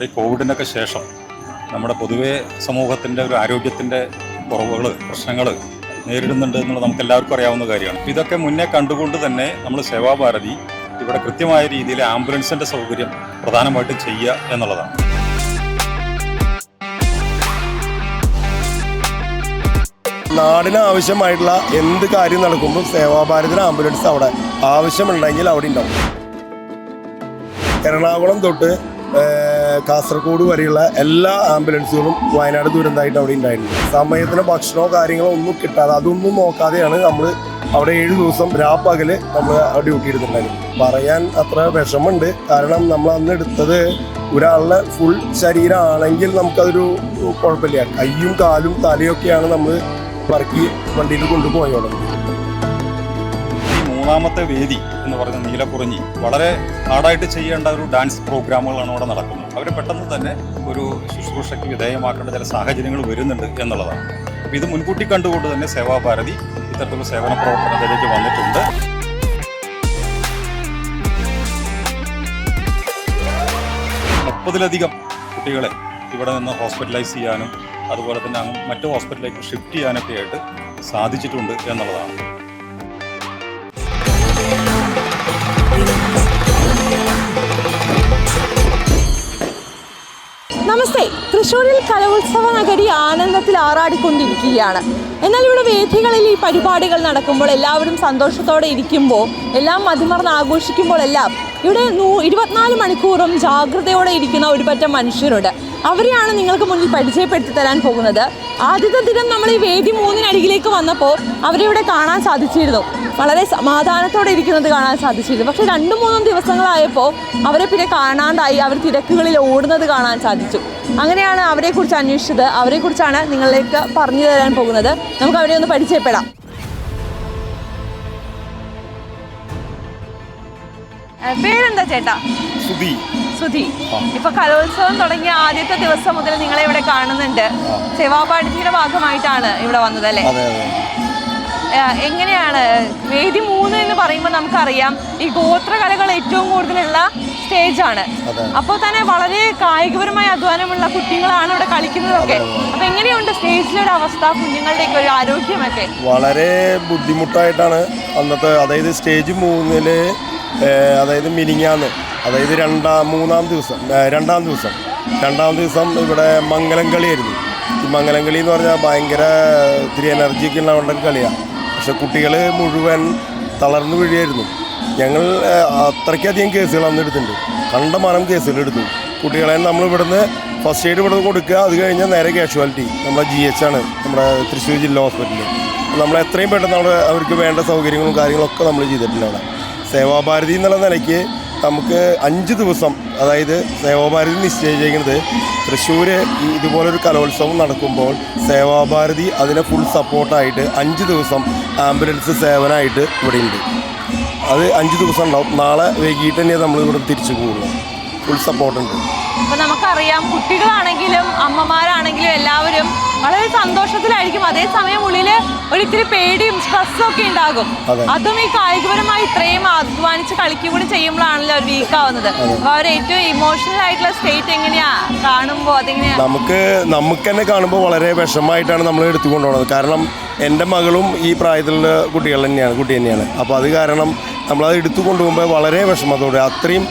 നമ്മുടെ ഈ കോവിഡിനൊക്കെ ശേഷം നമ്മുടെ പൊതുവേ സമൂഹത്തിൻ്റെ ഒരു ആരോഗ്യത്തിൻ്റെ കുറവുകൾ പ്രശ്നങ്ങൾ നേരിടുന്നുണ്ട് എന്നുള്ളത് നമുക്ക് എല്ലാവർക്കും അറിയാവുന്ന കാര്യമാണ്. ഇതൊക്കെ മുന്നേ കണ്ടുകൊണ്ട് തന്നെ നമ്മൾ സേവാഭാരതി ഇവിടെ കൃത്യമായ രീതിയിൽ ആംബുലൻസിൻ്റെ സൗകര്യം പ്രധാനമായിട്ടും ചെയ്യുക എന്നുള്ളതാണ്. നാടിന് ആവശ്യമായിട്ടുള്ള എന്ത് കാര്യം നടക്കുമ്പോൾ സേവാഭാരതിന് ആംബുലൻസ് അവിടെ ആവശ്യമുണ്ടെങ്കിൽ അവിടെ ഉണ്ടാവും. എറണാകുളം തൊട്ട് കാസർഗോഡ് വരെയുള്ള എല്ലാ ആംബുലൻസുകളും വയനാട് ദുരന്തമായിട്ട് അവിടെ ഉണ്ടായിരുന്നു. സമയത്തിന് ഭക്ഷണമോ കാര്യങ്ങളോ ഒന്നും കിട്ടാതെ അതൊന്നും നോക്കാതെയാണ് നമ്മൾ അവിടെ 7 ദിവസം രാപ്പകല് നമ്മൾ ഡ്യൂട്ടി എടുത്തിട്ടുണ്ടായിരുന്നു. പറയാൻ അത്ര വിഷമമുണ്ട്. കാരണം നമ്മൾ അന്ന് എടുത്തത് ഒരാളുടെ ഫുൾ ശരീരമാണെങ്കിൽ നമുക്കതൊരു കുഴപ്പമില്ല. കയ്യും കാലും തലയൊക്കെയാണ് നമ്മൾ പറക്കി വണ്ടിയിൽ കൊണ്ടുപോയോളും. മൂന്നാമത്തെ വേദി എന്ന് പറഞ്ഞ നീലക്കുറിഞ്ഞി വളരെ ഹാർഡായിട്ട് ചെയ്യേണ്ട ഒരു ഡാൻസ് പ്രോഗ്രാമുകളാണ് അവിടെ നടക്കുന്നത്. അവർ പെട്ടെന്ന് തന്നെ ഒരു ശുശ്രൂഷയ്ക്ക് വിധേയമാക്കേണ്ട ചില സാഹചര്യങ്ങൾ വരുന്നുണ്ട് എന്നുള്ളതാണ്. അപ്പോൾ ഇത് മുൻകൂട്ടി കണ്ടുകൊണ്ട് തന്നെ സേവാഭാരതി ഇത്തരത്തിലുള്ള സേവന പ്രവർത്തനത്തിലേക്ക് വന്നിട്ടുണ്ട്. +30 കുട്ടികളെ ഇവിടെ നിന്ന് ഹോസ്പിറ്റലൈസ് ചെയ്യാനും അതുപോലെ തന്നെ മറ്റു ഹോസ്പിറ്റലിലേക്ക് ഷിഫ്റ്റ് ചെയ്യാനൊക്കെ ആയിട്ട് സാധിച്ചിട്ടുണ്ട് എന്നുള്ളതാണ്. നമസ്തേ. തൃശ്ശൂരിൽ കലോത്സവ നഗരി ആനന്ദത്തിൽ ആറാടിക്കൊണ്ടിരിക്കുകയാണ്. എന്നാൽ ഇവിടെ വേദികളിൽ ഈ പരിപാടികൾ നടക്കുമ്പോൾ എല്ലാവരും സന്തോഷത്തോടെ ഇരിക്കുമ്പോൾ, എല്ലാം മതിമറന്ന് ആഘോഷിക്കുമ്പോഴെല്ലാം ഇവിടെ 24 മണിക്കൂറും ജാഗ്രതയോടെ ഇരിക്കുന്ന ഒരു പറ്റം മനുഷ്യരുണ്ട്. അവരെയാണ് നിങ്ങൾക്ക് മുന്നിൽ പരിചയപ്പെടുത്തി തരാൻ പോകുന്നത്. ആദ്യത്തെ ദിനം നമ്മൾ ഈ വേദി 3-ന് വന്നപ്പോൾ അവരെ ഇവിടെ കാണാൻ സാധിച്ചിരുന്നു. വളരെ സമാധാനത്തോടെ ഇരിക്കുന്നത് കാണാൻ സാധിച്ചിരുന്നു. പക്ഷേ 2-3 ദിവസങ്ങളായപ്പോൾ അവരെ പിന്നെ കാണാണ്ടായി. അവർ തിരക്കുകളിൽ ഓടുന്നത് കാണാൻ സാധിച്ചു. അങ്ങനെയാണ് അവരെക്കുറിച്ച് അന്വേഷിച്ചത്. അവരെക്കുറിച്ചാണ് നിങ്ങളിലേക്ക് പറഞ്ഞു തരാൻ പോകുന്നത്. നമുക്ക് അവരെ ഒന്ന് പരിചയപ്പെടാം. പേരെന്താ ചേട്ടാ? സുധി. ഇപ്പൊ കലോത്സവം തുടങ്ങിയ ആദ്യത്തെ ദിവസം മുതൽ നിങ്ങളെ ഇവിടെ കാണുന്നുണ്ട്. സേവാഭാരതിയുടെ ഭാഗമായിട്ടാണ് ഇവിടെ വന്നത് അല്ലേ? എങ്ങനെയാണ് വേദി 3 എന്ന് പറയുമ്പോൾ നമുക്കറിയാം ഈ ഗോത്രകലകൾ ഏറ്റവും കൂടുതലുള്ള സ്റ്റേജാണ്. അപ്പോൾ തന്നെ വളരെ കായികപരമായ അധ്വാനമുള്ള കുട്ടികളാണ് ഇവിടെ കളിക്കുന്നതൊക്കെ. അപ്പൊ എങ്ങനെയുണ്ട് സ്റ്റേജിലൊരു അവസ്ഥ, കുഞ്ഞുങ്ങളുടെയൊക്കെ ഒരു ആരോഗ്യമൊക്കെ? വളരെ ബുദ്ധിമുട്ടായിട്ടാണ് അന്നത്തെ, അതായത് സ്റ്റേജ് 3-ല് അതായത് മിനിങ്ങാന്ന്, അതായത് രണ്ടാം ദിവസം ഇവിടെ മംഗലം കളിയായിരുന്നു. ഈ മംഗലം കളി എന്ന് പറഞ്ഞാൽ ഭയങ്കര ഇത്തിരി എനർജിയൊക്കെ ഉണ്ടാവേണ്ട കളിയാണ്. പക്ഷെ കുട്ടികൾ മുഴുവൻ തളർന്നു വീഴുകയായിരുന്നു. ഞങ്ങൾ അത്രയ്ക്കധികം കേസുകൾ അന്ന് എടുത്തിട്ടുണ്ട്. കണ്ടമാനം കേസുകൾ എടുത്തു. കുട്ടികളെ നമ്മൾ ഇവിടുന്ന് ഫസ്റ്റ് എയ്ഡ് ഇവിടുന്ന് കൊടുക്കുക, അത് കഴിഞ്ഞാൽ നേരെ കാഷ്വാലിറ്റി നമ്മുടെ GH ആണ്, നമ്മുടെ തൃശ്ശൂർ ജില്ലാ ഹോസ്പിറ്റലിൽ. നമ്മൾ എത്രയും പെട്ടെന്ന് അവിടെ അവർക്ക് വേണ്ട സൗകര്യങ്ങളും കാര്യങ്ങളൊക്കെ നമ്മൾ ചെയ്തിട്ടുണ്ട്. അവിടെ സേവാഭാരതി എന്നുള്ള നിലയ്ക്ക് നമുക്ക് 5 ദിവസം, അതായത് സേവാഭാരതി നിശ്ചയിച്ചിരിക്കുന്നത് തൃശ്ശൂർ ഇതുപോലൊരു കലോത്സവം നടക്കുമ്പോൾ സേവാഭാരതി അതിനെ ഫുൾ സപ്പോർട്ടായിട്ട് 5 ദിവസം ആംബുലൻസ് സേവനമായിട്ട് ഇവിടെ ഉണ്ട്. അത് 5 ദിവസം ഉണ്ടാവും. നാളെ വൈകിട്ട് തന്നെ നമ്മൾ ഇവിടെ തിരിച്ചു പോകുന്നു. ഫുൾ സപ്പോർട്ടുണ്ട്. അപ്പോൾ നമുക്കറിയാം കുട്ടികളാണെങ്കിലും അമ്മമാരാണെങ്കിലും എല്ലാവരും വളരെ സന്തോഷത്തിലായിരിക്കും. അതേസമയം ഉള്ളിൽ ഒരിത്തിരി പേടിയും സ്ട്രെസ്സും ഒക്കെ ഉണ്ടാകും. അതും ഈ കായികപരമായി ഇത്രയും അധ്വാനിച്ച് കളിക്കും കൂടി ചെയ്യുമ്പോഴാണല്ലോ അവർ വീക്കാവുന്നത്. അപ്പോൾ അവർ ഏറ്റവും ഇമോഷണൽ ആയിട്ടുള്ള സ്റ്റേറ്റ് എങ്ങനെയാ കാണുമ്പോൾ? അതെങ്ങനെയാ? നമുക്ക് തന്നെ കാണുമ്പോൾ വളരെ വിഷമമായിട്ടാണ് നമ്മൾ എടുത്തുകൊണ്ടുപോകുന്നത്. കാരണം എൻ്റെ മകളും ഈ പ്രായത്തിലുള്ള കുട്ടി തന്നെയാണ്. അപ്പോൾ അത് കാരണം നമ്മളത് എടുത്തു കൊണ്ടുപോകുമ്പോൾ വളരെ വിഷമത്തോടെ, അത്രയും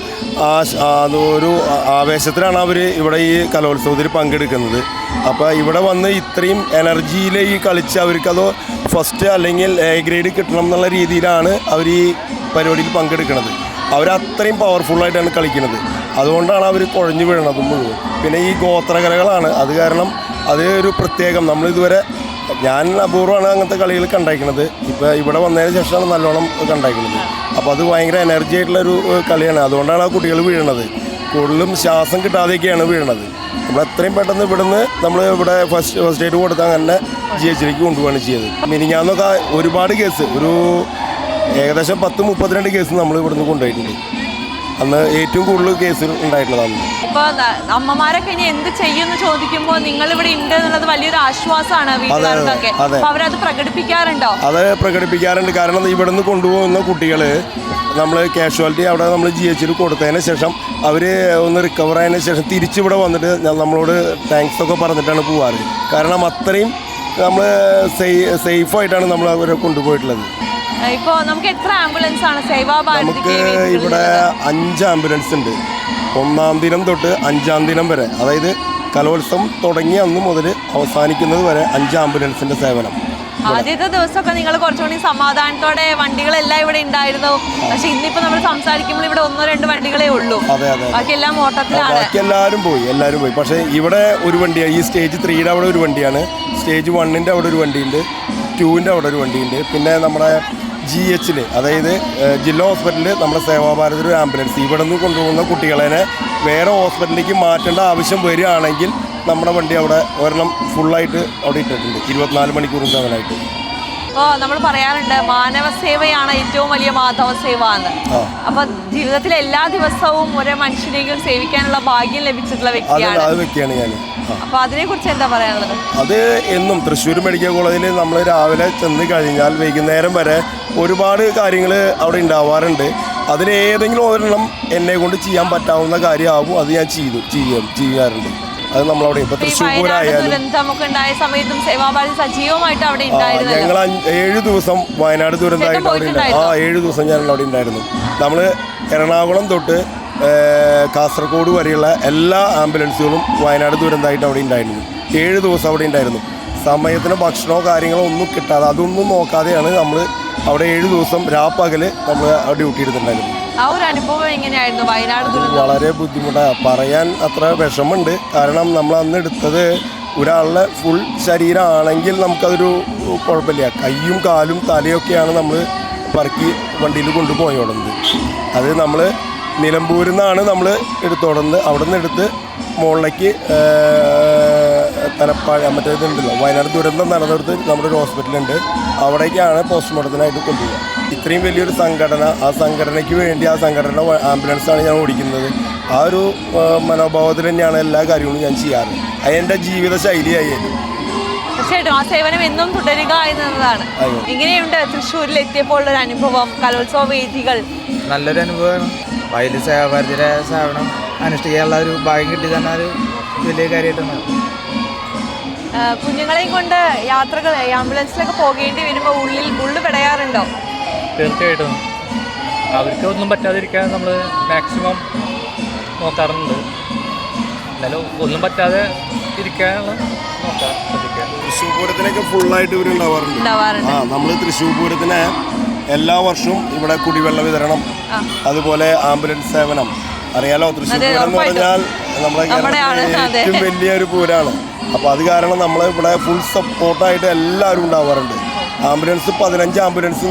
ഒരു ആവേശത്തിലാണ് അവർ ഇവിടെ ഈ കലോത്സവത്തിൽ പങ്കെടുക്കുന്നത്. അപ്പോൾ ഇവിടെ വന്ന് ഇത്രയും എനർജിയിൽ ഈ കളിച്ച് അവർക്കത് ഫസ്റ്റ് അല്ലെങ്കിൽ A ഗ്രേഡ് കിട്ടണം എന്നുള്ള രീതിയിലാണ് അവർ ഈ പരിപാടിയിൽ പങ്കെടുക്കുന്നത്. അവരത്രയും പവർഫുള്ളായിട്ടാണ് കളിക്കുന്നത്. അതുകൊണ്ടാണ് അവർ കുഴഞ്ഞു വീഴണത് മുഴുവൻ. പിന്നെ ഈ ഗോത്രകലകളാണ്, അത് കാരണം അത് ഒരു പ്രത്യേകം, നമ്മളിതുവരെ ഞാൻ അപൂർവമാണ് അങ്ങനത്തെ കളികൾ കണ്ടായിരിക്കുന്നത്. ഇപ്പോൾ ഇവിടെ വന്നതിന് ശേഷമാണ് നല്ലോണം കണ്ടായിരിക്കുന്നത്. അപ്പോൾ അത് ഭയങ്കര എനർജി ആയിട്ടുള്ളൊരു കളിയാണ്. അതുകൊണ്ടാണ് ആ കുട്ടികൾ വീഴുന്നത്. കൂടുതലും ശ്വാസം കിട്ടാതെയൊക്കെയാണ് വീഴുന്നത്. നമ്മൾ എത്രയും പെട്ടെന്ന് നമ്മൾ ഇവിടെ ഫസ്റ്റ് എയ്ഡ് കൊടുത്താൽ തന്നെ GH-ലേക്ക് കൊണ്ടുപോവാണ് ചെയ്തത്. മിനിഞ്ഞാന്നൊക്കെ ഒരുപാട് കേസ്, ഒരു ഏകദേശം 10-32 കേസ് നമ്മൾ ഇവിടുന്ന് കൊണ്ടുപോയിട്ടുണ്ട്. അന്ന് ഏറ്റവും കൂടുതൽ കേസുകൾ ഉണ്ടായിട്ടുള്ളതാണ്. ഇപ്പൊ അമ്മമാരൊക്കെ ഇനി എന്ത് ചെയ്യുമെന്ന് ചോദിക്കുമ്പോൾ നിങ്ങൾ ഇവിടെ ഉണ്ട് എന്നുള്ളത് വലിയൊരു ആശ്വാസമാണ് വീട്ടുകാർക്കൊക്കെ. അപ്പൊ അവരത് പ്രകടിപ്പിക്കാറുണ്ടോ? അത് പ്രകടിപ്പിക്കാറുണ്ട്. കാരണം ഇവിടെ നിന്ന് കൊണ്ടുപോകുന്ന കുട്ടികൾ നമ്മൾ കാഷ്വാലിറ്റി അവിടെ നമ്മൾ GH കൊടുത്തതിന് ശേഷം അവർ ഒന്ന് റിക്കവർ ആയതിനു ശേഷം തിരിച്ചിവിടെ വന്നിട്ട് നമ്മളോട് താങ്ക്സ് ഒക്കെ പറഞ്ഞിട്ടാണ് പോവാറ്. കാരണം അത്രയും നമ്മൾ സേഫായിട്ടാണ് നമ്മൾ അവരെ കൊണ്ടുപോയിട്ടുള്ളത്. ഇപ്പോൾ നമുക്ക് എത്ര ആംബുലൻസ് ആണ് നമുക്ക് ഇവിടെ 5 ആംബുലൻസ് ഉണ്ട്. 1-ാം ദിനം തൊട്ട് 5-ാം ദിനം വരെ, അതായത് കലോത്സവം തുടങ്ങിയ അന്ന് മുതൽ അവസാനിക്കുന്നത് വരെ 5 ആംബുലൻസിന്റെ സേവനം. ആദ്യത്തെ ദിവസമൊക്കെ നിങ്ങൾ കുറച്ചുകൂടി സമാധാനത്തോടെ വണ്ടികളെല്ലാം ഇവിടെ ഉണ്ടായിരുന്നു. പക്ഷെ ഇന്നിപ്പോ നമ്മൾ സംസാരിക്കുമ്പോൾ ഇവിടെ 1-2 വണ്ടികളേ ഉള്ളൂ. ബാക്കി എല്ലാം ഓട്ടത്തിലാണ്. ബാക്കി എല്ലാവരും പോയി. പക്ഷേ ഇവിടെ ഒരു വണ്ടിയാണ്, ഈ സ്റ്റേജ് 3യുടെ അവിടെ ഒരു വണ്ടിയാണ്, സ്റ്റേജ് 1ന്റെ അവിടെ ഒരു വണ്ടിയുണ്ട്, 2ന്റെ അവിടെ ഒരു വണ്ടിയുണ്ട്. പിന്നെ നമ്മുടെ GH അതായത് ജില്ലാ ഹോസ്പിറ്റലിൽ നമ്മുടെ സേവാഭാരതി ഒരു ആംബുലൻസ് ഇവിടെ നിന്ന് കൊണ്ടുപോകുന്ന കുട്ടികളെ വേറെ ഹോസ്പിറ്റലിലേക്ക് മാറ്റേണ്ട ആവശ്യം വരികയാണെങ്കിൽ നമ്മുടെ വണ്ടി അവിടെ ഒരെണ്ണം ഫുള്ളായിട്ട് അവിടെ ഇട്ടിട്ടുണ്ട്, 24 മണിക്കൂറും സേവനമായിട്ട്. നമ്മൾ പറയാറുണ്ട് മാനവ സേവയാണ് ഏറ്റവും വലിയ മാധവ സേവ എന്ന്. അപ്പൊ ജീവിതത്തിലെ എല്ലാ ദിവസവും ഒരേ മനുഷ്യനെയും സേവിക്കാനുള്ള ഭാഗ്യം ലഭിച്ചിട്ടുള്ള വ്യക്തിയാണ് ഞാൻ. അപ്പൊ അതിനെ കുറിച്ച് എന്താ പറയാനുള്ളത്? അത് എന്നും തൃശ്ശൂർ മെഡിക്കൽ കോളേജിൽ നമ്മൾ രാവിലെ ചെന്ന് കഴിഞ്ഞാൽ വൈകുന്നേരം വരെ ഒരുപാട് കാര്യങ്ങൾ അവിടെ ഉണ്ടാവാറുണ്ട്. അതിലേതെങ്കിലും ഒരെണ്ണം എന്നെ കൊണ്ട് ചെയ്യാൻ പറ്റാവുന്ന കാര്യമാകും അത് ഞാൻ ചെയ്യാറുണ്ട്. അത് നമ്മളവിടെ ഇപ്പോൾ തൃശ്ശൂർ പൂരമായാലും ഞങ്ങൾ 7 ദിവസം വയനാട് ദുരന്തമായിട്ട് അവിടെ ഉണ്ടായിരുന്നു. 7 ദിവസം ഞാൻ അവിടെ ഉണ്ടായിരുന്നു. നമ്മൾ എറണാകുളം തൊട്ട് കാസർഗോഡ് വരെയുള്ള എല്ലാ ആംബുലൻസുകളും വയനാട് ദുരന്തമായിട്ട് അവിടെ ഉണ്ടായിരുന്നു. 7 ദിവസം അവിടെ ഉണ്ടായിരുന്നു. സമയത്തിന് ഭക്ഷണമോ കാര്യങ്ങളോ ഒന്നും കിട്ടാതെ അതൊന്നും നോക്കാതെയാണ് നമ്മൾ അവിടെ 7 ദിവസം രാപ്പകല് നമ്മൾ ഡ്യൂട്ടി എടുത്തിട്ടുണ്ടായിരുന്നു. ആ ഒരു അനുഭവം എങ്ങനെയായിരുന്നു വയനാട് ദുരന്തം? വളരെ ബുദ്ധിമുട്ടാണ്, പറയാൻ അത്ര വിഷമമുണ്ട്. കാരണം നമ്മൾ അന്ന് എടുത്തത് ഒരാളുടെ ഫുൾ ശരീരമാണെങ്കിൽ നമുക്കതൊരു കുഴപ്പമില്ല. കൈയും കാലും തലയൊക്കെയാണ് നമ്മൾ പറക്കി വണ്ടിയിൽ കൊണ്ടുപോയോടുന്നത്. അത് നമ്മൾ നിലമ്പൂരിൽ നിന്നാണ് നമ്മൾ എടുത്തോടുന്നത്. അവിടെ നിന്ന് എടുത്ത് മുകളിലേക്ക് തലപ്പാഴ മറ്റേതുണ്ടല്ലോ വയനാട് ദുരന്തം നടന്നെടുത്ത് നമ്മുടെ ഒരു ഹോസ്പിറ്റലുണ്ട്, അവിടേക്കാണ് പോസ്റ്റ്മോർട്ടത്തിനായിട്ട് കൊണ്ടുപോകുക. ഇത്രയും വലിയൊരു സംഘടന, ആ സംഘടനയ്ക്ക് വേണ്ടി ആ സംഘടന ആംബുലൻസാണ് ഞാൻ ഓടിക്കുന്നത്. ആ ഒരു മനോഭാവത്തിൽ തന്നെയാണ് എല്ലാ കാര്യങ്ങളും ഞാൻ ചെയ്യാറ്. അതെൻ്റെ ജീവിത ശൈലിയായിരുന്നു. തീർച്ചയായിട്ടും ആ സേവനം എന്നും തുടരുക എന്നതാണ്. എങ്ങനെയുണ്ട് തൃശ്ശൂരിൽ എത്തിയപ്പോൾ ഒരു അനുഭവം, കലോത്സവ വേദികൾ? നല്ലൊരു അനുഭവമാണ്. വയലിൽ സേവാഭാരതിയുടെ സേവനം അനുഷ്ഠിക്കാനുള്ള ഒരു ഭാഗ്യം കിട്ടി തന്നെ ഒരു വലിയ കാര്യമായിട്ടാണ്. കുഞ്ഞുങ്ങളെയും കൊണ്ട് യാത്രകൾ ആംബുലൻസിലൊക്കെ പോകേണ്ടി വരുമ്പോൾ ഉള്ളു പെടയാറുണ്ടോ? തീർച്ചയായിട്ടും അവർക്ക് ഒന്നും പറ്റാതിരിക്കാൻ നമ്മൾ മാക്സിമം നോക്കാറുണ്ട്. എന്നാലും ഒന്നും പറ്റാതെ ഇരിക്കാനുള്ള നോക്കാം, ശ്രദ്ധിക്കുക. തൃശ്ശൂർ പൂരത്തിനൊക്കെ ഫുള്ളായിട്ട് ഇവർ ഉണ്ടാവാറുണ്ട്. നമ്മൾ തൃശ്ശൂർ പൂരത്തിന് എല്ലാ വർഷവും ഇവിടെ കുടിവെള്ള വിതരണം, അതുപോലെ ആംബുലൻസ് സേവനം. അറിയാലോ, തൃശ്ശൂർ പൂരം എന്ന് പറഞ്ഞാൽ നമ്മുടെ കേരളത്തിലെ ഏറ്റവും വലിയൊരു പൂരമാണ്. അപ്പോൾ അത് കാരണം നമ്മൾ ഇവിടെ ഫുൾ സപ്പോർട്ടായിട്ട് എല്ലാവരും ഉണ്ടാവാറുണ്ട്. ആംബുലൻസ് 15 ആംബുലൻസ്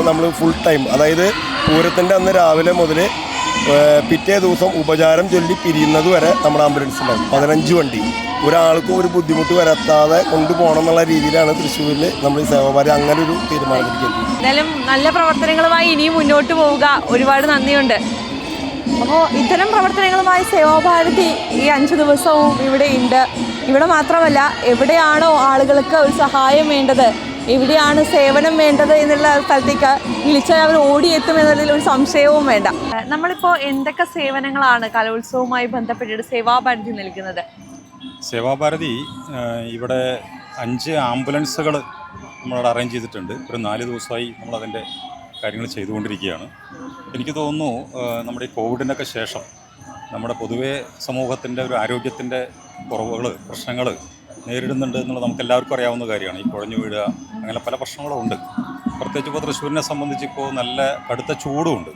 നമ്മൾ ഫുൾ ടൈം, അതായത് പൂരത്തിൻ്റെ അന്ന് രാവിലെ മുതൽ പിറ്റേ ദിവസം ഉപചാരം ചൊല്ലി പിരിയുന്നത് വരെ നമ്മുടെ ആംബുലൻസ് ഉണ്ടാവും. 15 വണ്ടി, ഒരാൾക്കും ഒരു ബുദ്ധിമുട്ട് വരത്താതെ കൊണ്ടുപോകണം എന്നുള്ള രീതിയിലാണ് തൃശ്ശൂരിൽ നമ്മൾ ഈ സേവാഭാരതി അങ്ങനെ ഒരു തീരുമാനമെടുക്കുന്നത്. എന്തായാലും നല്ല പ്രവർത്തനങ്ങളുമായി ഇനിയും മുന്നോട്ട് പോവുക. ഒരുപാട് നന്ദിയുണ്ട്. അപ്പോൾ ഇത്തരം പ്രവർത്തനങ്ങളുമായി സേവാഭാരതി ഈ 5 ദിവസവും ഇവിടെ ഉണ്ട്. ഇവിടെ മാത്രമല്ല, എവിടെയാണോ ആളുകൾക്ക് ഒരു സഹായം വേണ്ടത്, എവിടെയാണ് സേവനം വേണ്ടത് എന്നുള്ള സ്ഥലത്തേക്ക് വിളിച്ചാൽ അവർ ഓടിയെത്തും എന്നതിൽ ഒരു സംശയവും വേണ്ട. നമ്മളിപ്പോൾ എന്തൊക്കെ സേവനങ്ങളാണ് കലോത്സവവുമായി ബന്ധപ്പെട്ടിട്ട് സേവാഭാരതി നൽകുന്നത്? സേവാഭാരതി ഇവിടെ 5 ആംബുലൻസുകൾ നമ്മളവിടെ അറേഞ്ച് ചെയ്തിട്ടുണ്ട്. ഒരു 4 ദിവസമായി നമ്മളതിൻ്റെ കാര്യങ്ങൾ ചെയ്തുകൊണ്ടിരിക്കുകയാണ്. എനിക്ക് തോന്നുന്നു നമ്മുടെ ഈ കോവിഡിനൊക്കെ ശേഷം നമ്മുടെ പൊതുവേ സമൂഹത്തിൻ്റെ ഒരു ആരോഗ്യത്തിൻ്റെ കുറവുകൾ, പ്രശ്നങ്ങൾ നേരിടുന്നുണ്ട് എന്നുള്ളത് നമുക്ക് എല്ലാവർക്കും അറിയാവുന്ന കാര്യമാണ്. ഈ കുഴഞ്ഞു വീഴുക, അങ്ങനെ പല പ്രശ്നങ്ങളും ഉണ്ട്. പ്രത്യേകിച്ച് ഇപ്പോൾ തൃശ്ശൂരിനെ സംബന്ധിച്ച് ഇപ്പോൾ നല്ല കടുത്ത ചൂടുമുണ്ട്.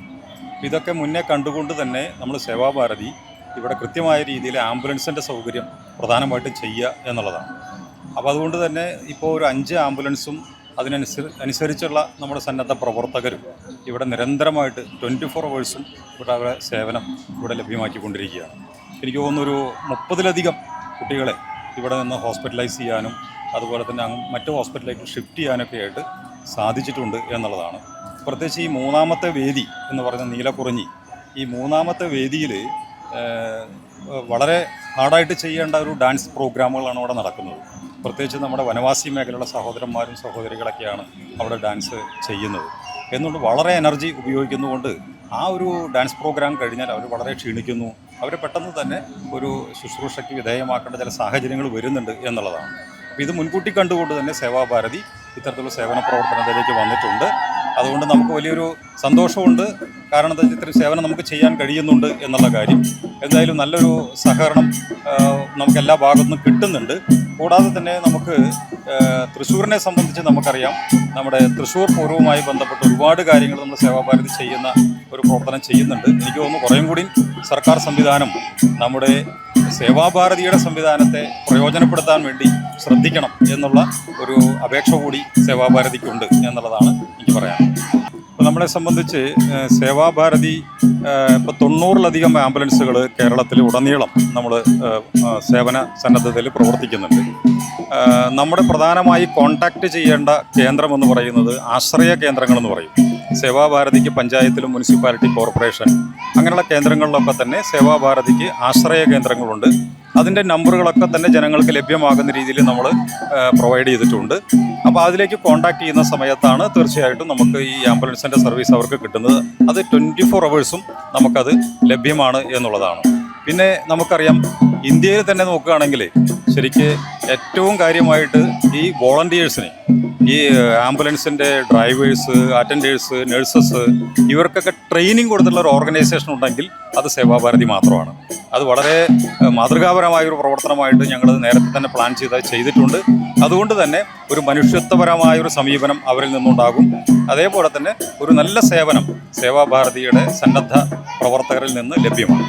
ഇതൊക്കെ മുന്നേ കണ്ടുകൊണ്ട് തന്നെ നമ്മൾ സേവാഭാരതി ഇവിടെ കൃത്യമായ രീതിയിൽ ആംബുലൻസിൻ്റെ സൗകര്യം പ്രധാനമായിട്ടും ചെയ്യുക എന്നുള്ളതാണ്. അപ്പോൾ അതുകൊണ്ട് തന്നെ ഇപ്പോൾ ഒരു 5 ആംബുലൻസും അനുസരിച്ചുള്ള നമ്മുടെ സന്നദ്ധ പ്രവർത്തകരും ഇവിടെ നിരന്തരമായിട്ട് 24 hours ഇവിടെ അവരുടെ സേവനം ഇവിടെ ലഭ്യമാക്കിക്കൊണ്ടിരിക്കുകയാണ്. എനിക്ക് തോന്നുന്നൊരു 30-ലധികം കുട്ടികളെ ഇവിടെ നിന്ന് ഹോസ്പിറ്റലൈസ് ചെയ്യാനും അതുപോലെ തന്നെ മറ്റു ഹോസ്പിറ്റലിലേക്ക് ഷിഫ്റ്റ് ചെയ്യാനൊക്കെ ആയിട്ട് സാധിച്ചിട്ടുണ്ട് എന്നുള്ളതാണ്. പ്രത്യേകിച്ച് ഈ 3ാമത്തെ വേദി എന്ന് പറയുന്ന നീലക്കുറിഞ്ഞി, ഈ മൂന്നാമത്തെ വേദിയിൽ വളരെ ഹാർഡായിട്ട് ചെയ്യേണ്ട ഒരു ഡാൻസ് പ്രോഗ്രാമുകളാണ് അവിടെ നടക്കുന്നത്. പ്രത്യേകിച്ച് നമ്മുടെ വനവാസി മേഖലയിലുള്ള സഹോദരന്മാരും സഹോദരികളൊക്കെയാണ് അവിടെ ഡാൻസ് ചെയ്യുന്നത്. എന്നുകൊണ്ട് വളരെ എനർജി ഉപയോഗിക്കുന്നതുകൊണ്ട് ആ ഒരു ഡാൻസ് പ്രോഗ്രാം കഴിഞ്ഞാൽ അവർ വളരെ ക്ഷീണിക്കുന്നു. അവർ പെട്ടെന്ന് തന്നെ ഒരു ശുശ്രൂഷയ്ക്ക് വിധേയമാക്കേണ്ട ചില സാഹചര്യങ്ങൾ വരുന്നുണ്ട് എന്നുള്ളതാണ്. അപ്പോൾ ഇത് മുൻകൂട്ടി കണ്ടുകൊണ്ട് തന്നെ സേവാഭാരതി ഇത്തരത്തിലുള്ള സേവന പ്രവർത്തനത്തിലേക്ക് വന്നിട്ടുണ്ട്. അതുകൊണ്ട് നമുക്ക് വലിയൊരു സന്തോഷമുണ്ട്. കാരണം എന്താ വെച്ചാൽ ഇത്രയും സേവനം നമുക്ക് ചെയ്യാൻ കഴിയുന്നുണ്ട് എന്നുള്ള കാര്യം. എന്തായാലും നല്ലൊരു സഹകരണം നമുക്ക് എല്ലാ ഭാഗത്തുനിന്നും കിട്ടുന്നുണ്ട്. കൂടാതെ തന്നെ നമുക്ക് തൃശ്ശൂരിനെ സംബന്ധിച്ച് നമുക്കറിയാം, നമ്മുടെ തൃശ്ശൂർ പൂർവ്വവുമായി ബന്ധപ്പെട്ട് ഒരുപാട് കാര്യങ്ങൾ നമ്മൾ സേവാഭാരതി ചെയ്യുന്ന ഒരു പ്രവർത്തനം ചെയ്യുന്നുണ്ട്. എനിക്ക് തോന്നുന്നു കുറേയും കൂടി സർക്കാർ സംവിധാനം നമ്മുടെ സേവാഭാരതിയുടെ സംവിധാനത്തെ പ്രയോജനപ്പെടുത്താൻ വേണ്ടി ശ്രദ്ധിക്കണം എന്നുള്ള ഒരു അപേക്ഷ കൂടി സേവാഭാരതിക്കുണ്ട് എന്നുള്ളതാണ് എനിക്ക് പറയാൻ. ഇപ്പോൾ നമ്മളെ സംബന്ധിച്ച് സേവാഭാരതി ഇപ്പോൾ 90-ലധികം ആംബുലൻസുകൾ കേരളത്തിൽ ഉടനീളം നമ്മൾ സേവന സന്നദ്ധതയിൽ പ്രവർത്തിക്കുന്നുണ്ട്. നമ്മുടെ പ്രധാനമായി കോൺടാക്റ്റ് ചെയ്യേണ്ട കേന്ദ്രമെന്ന് പറയുന്നത് ആശ്രയ കേന്ദ്രങ്ങളെന്ന് പറയും. സേവാഭാരതിക്ക് പഞ്ചായത്തിലും മുനിസിപ്പാലിറ്റി കോർപ്പറേഷൻ അങ്ങനെയുള്ള കേന്ദ്രങ്ങളിലൊക്കെ തന്നെ സേവാഭാരതിക്ക് ആശ്രയ കേന്ദ്രങ്ങളുണ്ട്. അതിൻ്റെ നമ്പറുകളൊക്കെ തന്നെ ജനങ്ങൾക്ക് ലഭ്യമാകുന്ന രീതിയിൽ നമ്മൾ പ്രൊവൈഡ് ചെയ്തിട്ടുണ്ട്. അപ്പോൾ അതിലേക്ക് കോൺടാക്ട് ചെയ്യുന്ന സമയത്താണ് തീർച്ചയായിട്ടും നമുക്ക് ഈ ആംബുലൻസിൻ്റെ സർവീസ് അവർക്ക് കിട്ടുന്നത്. അത് 24 അവേഴ്സും നമുക്കത് ലഭ്യമാണ് എന്നുള്ളതാണ്. പിന്നെ നമുക്കറിയാം, ഇന്ത്യയിൽ തന്നെ നോക്കുകയാണെങ്കിൽ ശരിക്ക് ഏറ്റവും കാര്യമായിട്ട് ഈ വോളണ്ടിയേഴ്സിനെ, ഈ ആംബുലൻസിൻ്റെ ഡ്രൈവേഴ്സ്, അറ്റൻഡേഴ്സ്, നഴ്സസ്, ഇവർക്കൊക്കെ ട്രെയിനിങ് കൊടുത്തിട്ടുള്ള ഒരു ഓർഗനൈസേഷൻ ഉണ്ടെങ്കിൽ അത് സേവാഭാരതി മാത്രമാണ്. അത് വളരെ മാതൃകാപരമായൊരു പ്രവർത്തനമായിട്ട് ഞങ്ങൾ നേരത്തെ തന്നെ പ്ലാൻ ചെയ്തിട്ടുണ്ട്. അതുകൊണ്ട് തന്നെ ഒരു മനുഷ്യത്വപരമായൊരു സമീപനം അവരിൽ നിന്നുണ്ടാകും. അതേപോലെ തന്നെ ഒരു നല്ല സേവനം സേവാഭാരതിയുടെ സന്നദ്ധ പ്രവർത്തകരിൽ നിന്ന് ലഭ്യമാണ്.